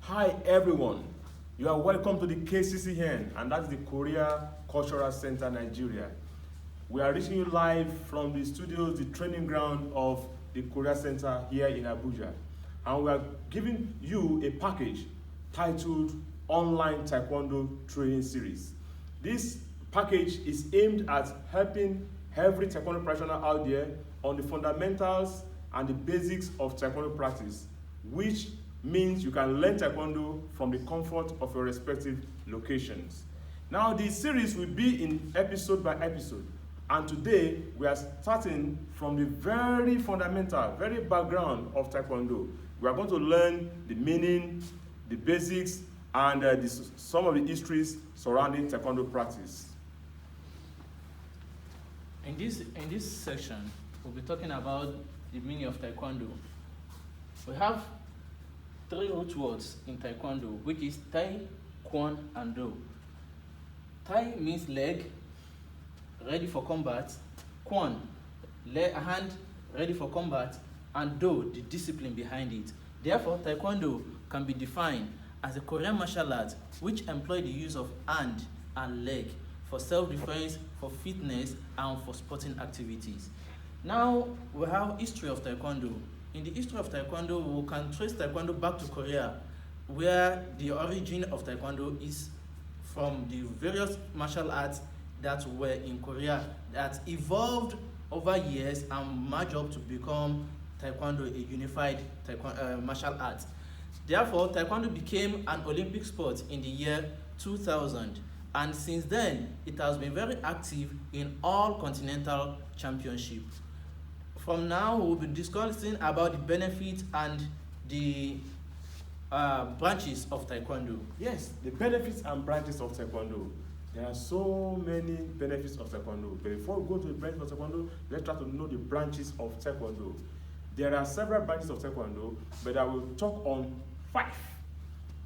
Hi everyone, you are welcome to the KCCN, and that's the Korea Cultural Center, Nigeria. We are reaching you live from the studios, the training ground of the Korea Center here in Abuja. And we are giving you a package titled Online Taekwondo Training Series. This package is aimed at helping every Taekwondo practitioner out there on the fundamentals and the basics of Taekwondo practice, which means you can learn Taekwondo from the comfort of your respective locations. Now, the series will be in episode by episode, and today we are starting from the very fundamental, very background of Taekwondo. We are going to learn the meaning, the basics, and some of the histories surrounding Taekwondo practice. In this section, we'll be talking about the meaning of Taekwondo. We have three root words in Taekwondo, which is Tai, Kwon, and Do. Tai means leg, ready for combat. Kwon, hand, ready for combat. And Do, the discipline behind it. Therefore, Taekwondo can be defined as a Korean martial art which employ the use of hand and leg for self-defense, for fitness, and for sporting activities. Now, we have history of Taekwondo. In the history of Taekwondo, we can trace Taekwondo back to Korea, where the origin of Taekwondo is from the various martial arts that were in Korea that evolved over years and merged up to become Taekwondo, a unified martial art. Therefore, Taekwondo became an Olympic sport in the year 2000, and since then, it has been very active in all continental championships. From now, we'll be discussing about the benefits and the branches of Taekwondo. Yes, the benefits and branches of Taekwondo. There are so many benefits of Taekwondo. But before we go to the benefits of Taekwondo, let's try to know the branches of Taekwondo. There are several branches of Taekwondo, but I will talk on 5.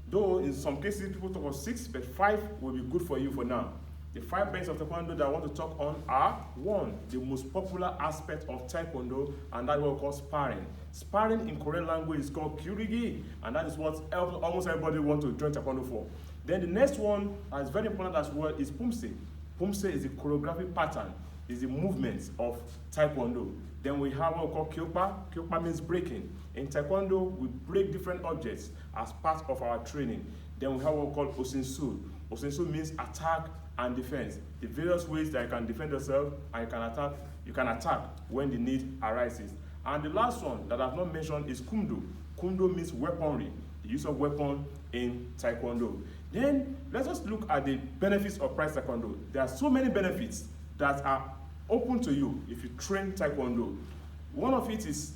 Though in some cases people talk on 6, but 5 will be good for you for now. The 5 branches of Taekwondo that I want to talk on are: 1, the most popular aspect of Taekwondo, and that is what we call sparring. Sparring in Korean language is called kyurigi, and that is what almost everybody wants to join Taekwondo for. Then the next one that is very important as well is pumse. Pumse is the choreographic pattern, is the movements of Taekwondo. Then we have what we call kyopa. Kyopa means breaking. In Taekwondo, we break different objects as part of our training. Then we have what we call osinsu. Osinsu means attack and defense. The various ways that you can defend yourself and you can attack when the need arises. And the last one that I've not mentioned is kumdo. Kumdo means weaponry, the use of weapon in Taekwondo. Then let us look at the benefits of practice Taekwondo. There are so many benefits that are open to you if you train Taekwondo. One of it is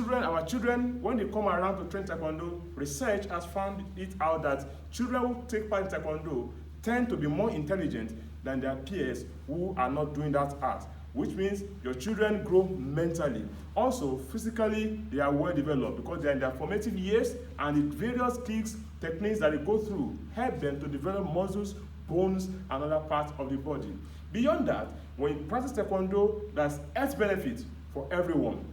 our children, when they come around to train Taekwondo, research has found it out that children who take part in Taekwondo tend to be more intelligent than their peers who are not doing that art, which means your children grow mentally. Also, physically, they are well developed because they are in their formative years, and the various kicks, techniques that they go through help them to develop muscles, bones, and other parts of the body. Beyond that, when you practice Taekwondo, there's health benefits for everyone.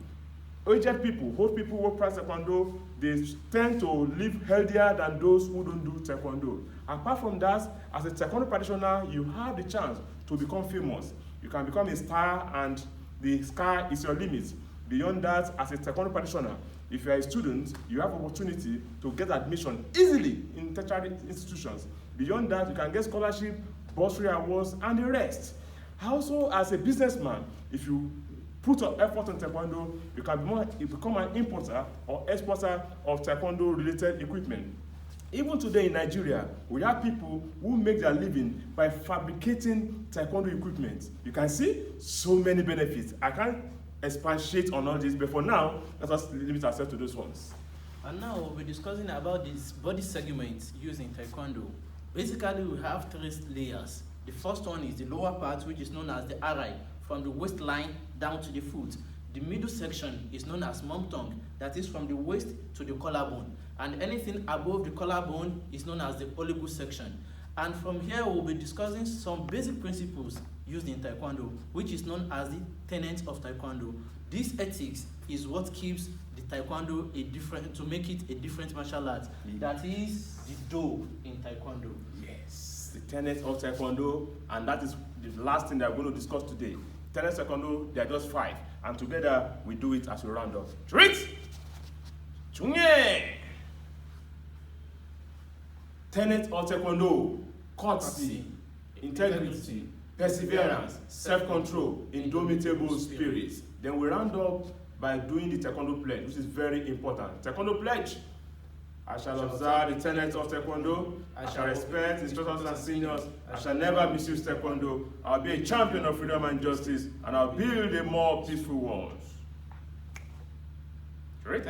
Aged people, old people who practice Taekwondo, they tend to live healthier than those who don't do Taekwondo. Apart from that, as a Taekwondo practitioner, you have the chance to become famous. You can become a star, and the sky is your limit. Beyond that, as a Taekwondo practitioner, if you are a student, you have opportunity to get admission easily in tertiary institutions. Beyond that, you can get scholarship, bursary awards, and the rest. Also, as a businessman, if you put your effort in Taekwondo, you can become an importer or exporter of Taekwondo-related equipment. Even today in Nigeria, we have people who make their living by fabricating Taekwondo equipment. You can see so many benefits. I can't expatiate on all this, but for now, let us limit ourselves to those ones. And now we'll be discussing about these body segments used in Taekwondo. Basically, we have 3 layers. The first one is the lower part, which is known as the arai, from the waistline down to the foot. The middle section is known as momtong, that is from the waist to the collarbone. And anything above the collarbone is known as the oligo section. And from here, we'll be discussing some basic principles used in Taekwondo, which is known as the tenets of Taekwondo. This ethics is what keeps the Taekwondo to make it a different martial art. That is the Do in Taekwondo. Yes, the tenets of Taekwondo, and that is the last thing that we're going to discuss today. Tenets of Taekwondo, they are just 5, and together we do it as we round up. Treat! Chungye! Tenets of Taekwondo: courtesy, integrity, perseverance, self-control, indomitable spirit. Then we round up by doing the Taekwondo pledge, which is very important. Taekwondo pledge: I shall observe the tenets of Taekwondo, I shall respect instructors and seniors, I shall never misuse Taekwondo, I'll be a champion of freedom and justice, and I'll build a more peaceful world. Great.